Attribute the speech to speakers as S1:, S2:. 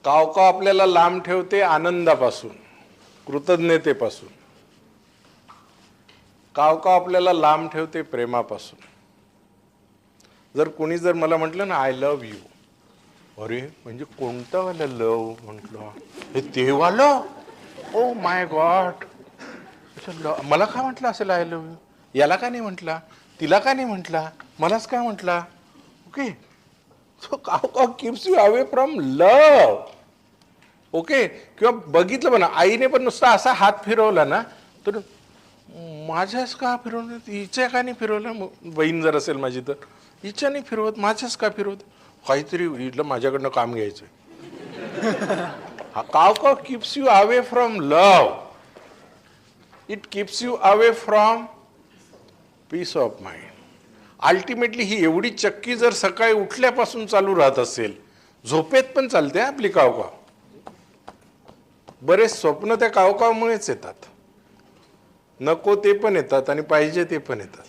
S1: कावकाव आपल्याला लांब ठेवते आनंदापासून, कृतज्ञतेपासून. कावकाव आपल्याला लांब ठेवते प्रेमापासून. जर कोणी जर मला म्हटलं ना आय लव्ह यू, अरे म्हणजे कोणतं वालं लव म्हटलं, हे ते वालं, ओ माय गॉड, मला का म्हटलं असेल आय लव्ह यू, याला का नाही म्हटला, तिला का नाही म्हटला, मलाच का म्हटला. ओके, सो काव keeps you away from love. Okay, किंवा बघितलं म्हणा आईने पण नुसता असा हात फिरवला ना तर माझ्याच का फिरवलं, हिच्या का नाही फिरवलं, बहीण जर असेल माझी तर हिच्या नाही फिरवत, माझ्याच का फिरवत, काहीतरी हिला माझ्याकडनं काम घ्यायचं. हा काव keeps you away from love. It keeps you away from peace of mind. Ultimately ही एवढी चक्की जर सकाळी उठल्यापासून चालू राहत असेल, झोपेत पण चालते आपली कावकाव. बरेच स्वप्न त्या कावकावमुळेच येतात, नको ते पण येतात आणि पाहिजे ते पण येतात.